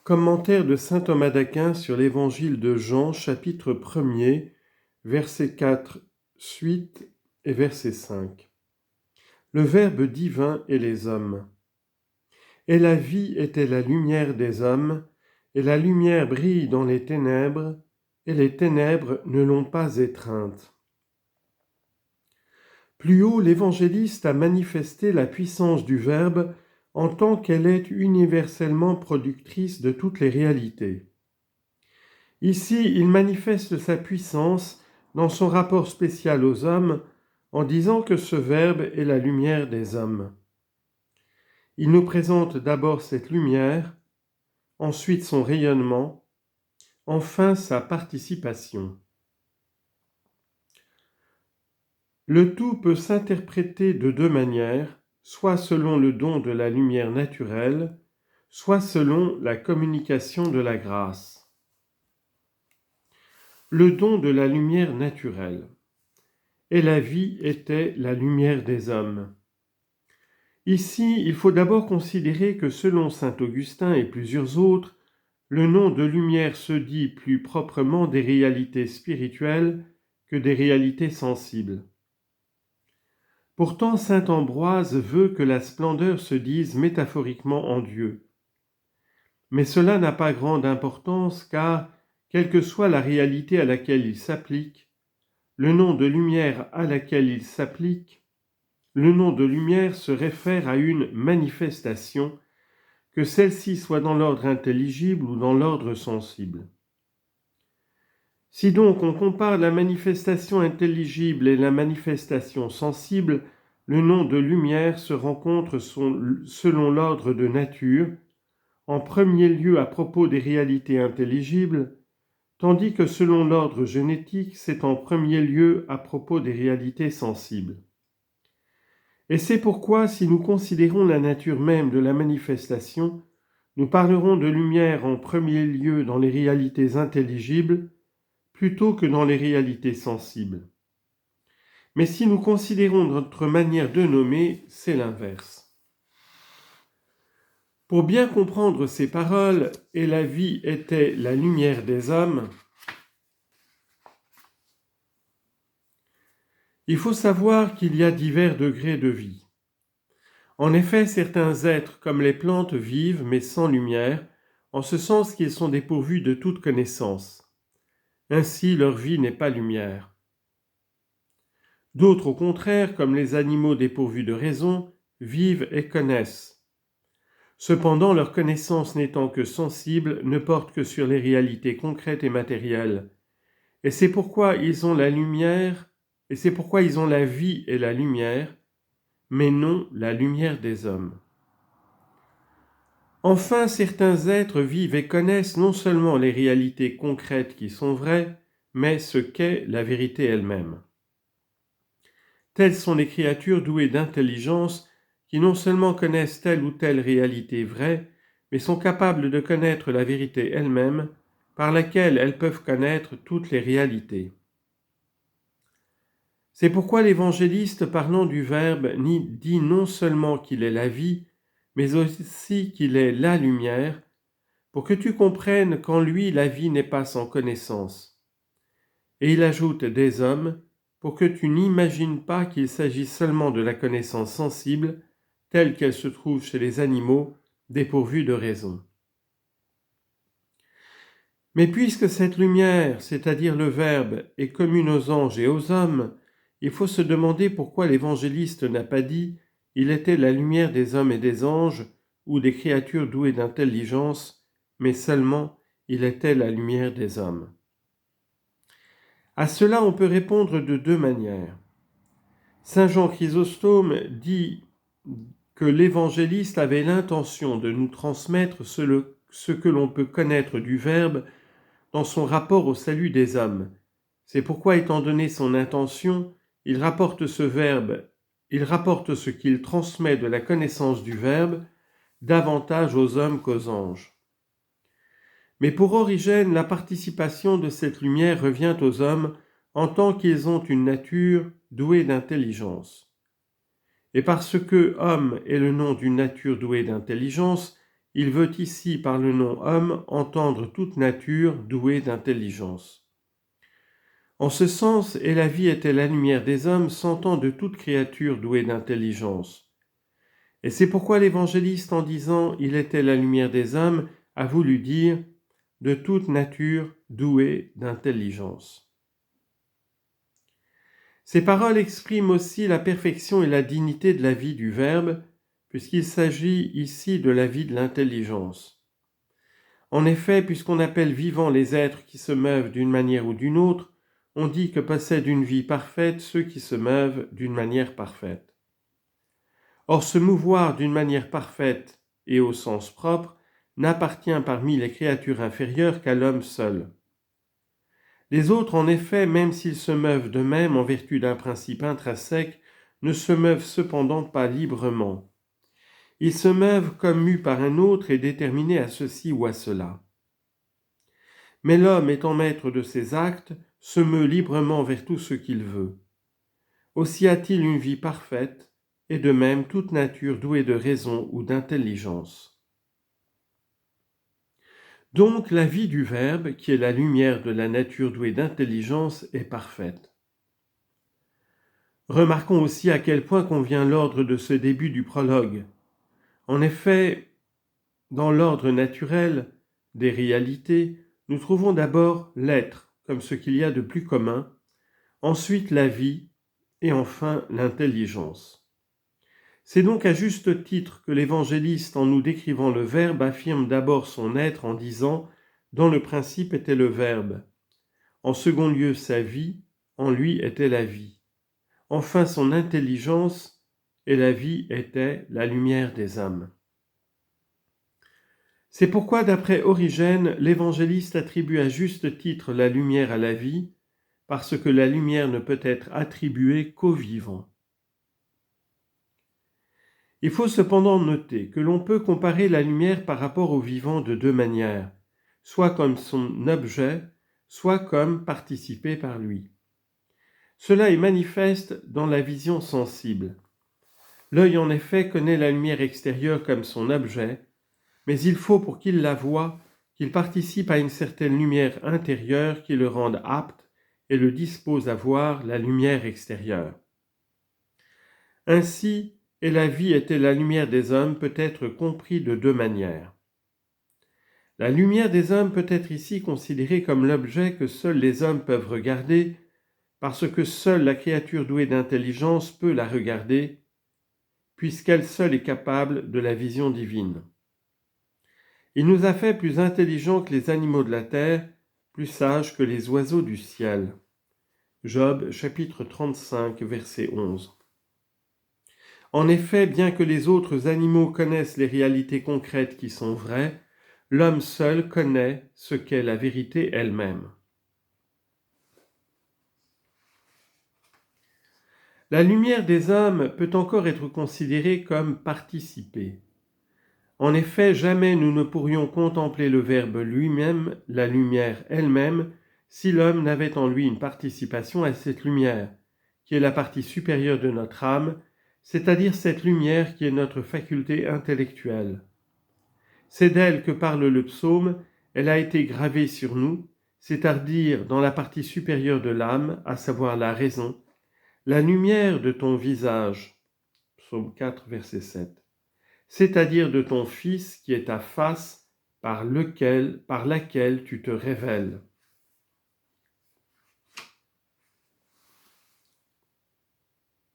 Commentaire de saint Thomas d'Aquin sur l'Évangile de Jean, chapitre 1er, versets 4, suite et verset 5. Le Verbe divin et les hommes. Et la vie était la lumière des hommes, et la lumière brille dans les ténèbres, et les ténèbres ne l'ont pas étreinte. Plus haut, l'évangéliste a manifesté la puissance du Verbe en tant qu'elle est universellement productrice de toutes les réalités. Ici, il manifeste sa puissance dans son rapport spécial aux hommes en disant que ce Verbe est la lumière des hommes. Il nous présente d'abord cette lumière, ensuite son rayonnement, enfin sa participation. Le tout peut s'interpréter de deux manières, soit selon le don de la lumière naturelle, soit selon la communication de la grâce. Le don de la lumière naturelle. Et la vie était la lumière des hommes. Ici, il faut d'abord considérer que selon saint Augustin et plusieurs autres, le nom de lumière se dit plus proprement des réalités spirituelles que des réalités sensibles. Pourtant, saint Ambroise veut que la splendeur se dise métaphoriquement en Dieu. Mais cela n'a pas grande importance car, quelle que soit la réalité à laquelle il s'applique, le nom de lumière à laquelle il s'applique, le nom de lumière se réfère à une manifestation, que celle-ci soit dans l'ordre intelligible ou dans l'ordre sensible. Si donc on compare la manifestation intelligible et la manifestation sensible, le nom de lumière se rencontre selon l'ordre de nature, en premier lieu à propos des réalités intelligibles, tandis que selon l'ordre génétique, c'est en premier lieu à propos des réalités sensibles. Et c'est pourquoi, si nous considérons la nature même de la manifestation, nous parlerons de lumière en premier lieu dans les réalités intelligibles, plutôt que dans les réalités sensibles. Mais si nous considérons notre manière de nommer, c'est l'inverse. Pour bien comprendre ces paroles, « et la vie était la lumière des hommes », il faut savoir qu'il y a divers degrés de vie. En effet, certains êtres, comme les plantes, vivent, mais sans lumière, en ce sens qu'ils sont dépourvus de toute connaissance. Ainsi, leur vie n'est pas lumière. D'autres, au contraire, comme les animaux dépourvus de raison, vivent et connaissent. Cependant, leur connaissance n'étant que sensible, ne porte que sur les réalités concrètes et matérielles. Et c'est pourquoi ils ont la lumière, et c'est pourquoi ils ont la vie et la lumière, mais non la lumière des hommes. Enfin, certains êtres vivent et connaissent non seulement les réalités concrètes qui sont vraies, mais ce qu'est la vérité elle-même. Telles sont les créatures douées d'intelligence qui non seulement connaissent telle ou telle réalité vraie, mais sont capables de connaître la vérité elle-même, par laquelle elles peuvent connaître toutes les réalités. C'est pourquoi l'évangéliste, parlant du Verbe, dit non seulement qu'il est la vie, mais aussi qu'il est la lumière, pour que tu comprennes qu'en lui la vie n'est pas sans connaissance. Et il ajoute des hommes, pour que tu n'imagines pas qu'il s'agit seulement de la connaissance sensible, telle qu'elle se trouve chez les animaux, dépourvus de raison. Mais puisque cette lumière, c'est-à-dire le Verbe, est commune aux anges et aux hommes, il faut se demander pourquoi l'évangéliste n'a pas dit « il était la lumière des hommes et des anges » ou des créatures douées d'intelligence, mais seulement « il était la lumière des hommes ». À cela, on peut répondre de deux manières. Saint Jean Chrysostome dit que l'évangéliste avait l'intention de nous transmettre ce que l'on peut connaître du Verbe dans son rapport au salut des hommes. C'est pourquoi, étant donné son intention, il rapporte ce qu'il transmet de la connaissance du Verbe davantage aux hommes qu'aux anges. Mais pour Origène, la participation de cette lumière revient aux hommes en tant qu'ils ont une nature douée d'intelligence. Et parce que homme est le nom d'une nature douée d'intelligence, il veut ici par le nom homme entendre toute nature douée d'intelligence. En ce sens, et la vie était la lumière des hommes, s'entend de toute créature douée d'intelligence. Et c'est pourquoi l'évangéliste, en disant « il était la lumière des hommes », a voulu dire « de toute nature douée d'intelligence ». Ces paroles expriment aussi la perfection et la dignité de la vie du Verbe, puisqu'il s'agit ici de la vie de l'intelligence. En effet, puisqu'on appelle vivants les êtres qui se meuvent d'une manière ou d'une autre, on dit que possèdent une vie parfaite ceux qui se meuvent d'une manière parfaite. Or, se mouvoir d'une manière parfaite et au sens propre n'appartient parmi les créatures inférieures qu'à l'homme seul. Les autres, en effet, même s'ils se meuvent d'eux-mêmes en vertu d'un principe intrinsèque, ne se meuvent cependant pas librement. Ils se meuvent comme mus par un autre et déterminés à ceci ou à cela. Mais l'homme, étant maître de ses actes, se meut librement vers tout ce qu'il veut. Aussi a-t-il une vie parfaite, et de même toute nature douée de raison ou d'intelligence. Donc la vie du Verbe, qui est la lumière de la nature douée d'intelligence, est parfaite. Remarquons aussi à quel point convient l'ordre de ce début du prologue. En effet, dans l'ordre naturel des réalités, nous trouvons d'abord l'être comme ce qu'il y a de plus commun, ensuite la vie et enfin l'intelligence. C'est donc à juste titre que l'évangéliste, en nous décrivant le Verbe, affirme d'abord son être en disant « dans le principe était le Verbe », en second lieu sa vie, en lui était la vie, enfin son intelligence, et la vie était la lumière des âmes. C'est pourquoi, d'après Origène, l'évangéliste attribue à juste titre la lumière à la vie, parce que la lumière ne peut être attribuée qu'aux vivants. Il faut cependant noter que l'on peut comparer la lumière par rapport au vivant de deux manières, soit comme son objet, soit comme participé par lui. Cela est manifeste dans la vision sensible. L'œil en effet connaît la lumière extérieure comme son objet, mais il faut pour qu'il la voie qu'il participe à une certaine lumière intérieure qui le rende apte et le dispose à voir la lumière extérieure. Ainsi, et la vie était la lumière des hommes peut être compris de deux manières. La lumière des hommes peut être ici considérée comme l'objet que seuls les hommes peuvent regarder, parce que seule la créature douée d'intelligence peut la regarder, puisqu'elle seule est capable de la vision divine. Il nous a fait plus intelligents que les animaux de la terre, plus sages que les oiseaux du ciel. Job, chapitre 35, verset 11. En effet, bien que les autres animaux connaissent les réalités concrètes qui sont vraies, l'homme seul connaît ce qu'est la vérité elle-même. La lumière des hommes peut encore être considérée comme participée. En effet, jamais nous ne pourrions contempler le Verbe lui-même, la lumière elle-même, si l'homme n'avait en lui une participation à cette lumière, qui est la partie supérieure de notre âme, c'est-à-dire cette lumière qui est notre faculté intellectuelle. C'est d'elle que parle le psaume, elle a été gravée sur nous, c'est-à-dire dans la partie supérieure de l'âme, à savoir la raison, la lumière de ton visage, psaume 4, verset 7, c'est-à-dire de ton Fils qui est ta face par laquelle tu te révèles.